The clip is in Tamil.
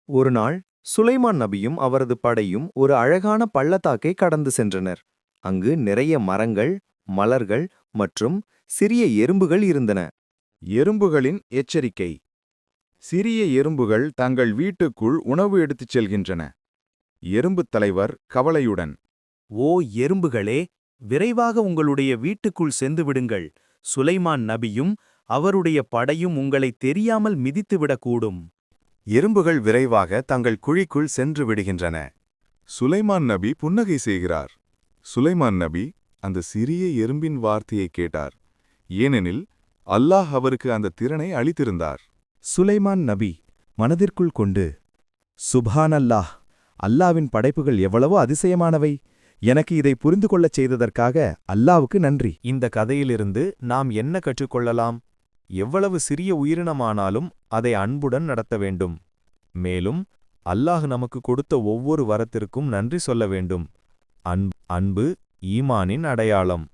ஒருநாள் சுலைமான் நபியும் அவரது படையும் ஒரு அழகான பள்ளத்தாக்கை கடந்து சென்றனர். அங்கு நிறைய மரங்கள், மலர்கள் மற்றும் சிறிய எறும்புகள் இருந்தன. எறும்புகளின் எச்சரிக்கை. சிறிய எறும்புகள் தங்கள் வீட்டுக்குள் உணவு எடுத்துச் செல்கின்றன. எறும்புத் தலைவர் கவலையுடன், ஓ எறும்புகளே, விரைவாக உங்களுடைய வீட்டுக்குள் சென்று விடுங்கள். சுலைமான் நபியும் அவருடைய படையும் உங்களை தெரியாமல் மிதித்துவிடக்கூடும். எறும்புகள் விரைவாக தங்கள் குழிக்குள் சென்று விடுகின்றன. சுலைமான் நபி புன்னகை செய்கிறார். சுலைமான் நபி அந்த சிறிய எறும்பின் வார்த்தையை கேட்டார். ஏனெனில் அல்லாஹ் அவருக்கு அந்த திறனை அளித்திருந்தார். சுலைமான் நபி மனதிற்குள் கொண்டு, சுப்ஹானல்லாஹ், அல்லாவின் படைப்புகள் எவ்வளவோ அதிசயமானவை. எனக்கு இதை புரிந்து கொள்ளச் செய்ததற்காக அல்லாவுக்கு நன்றி. இந்த கதையிலிருந்து நாம் என்ன கற்றுக்கொள்ளலாம்? எவ்வளவு சிறிய உயிரினமானாலும் அதை அன்புடன் நடத்த வேண்டும். மேலும் அல்லாஹ் நமக்கு கொடுத்த ஒவ்வொரு வரத்திற்கும் நன்றி சொல்ல வேண்டும். அன்பு ஈமானின் அடையாளம்.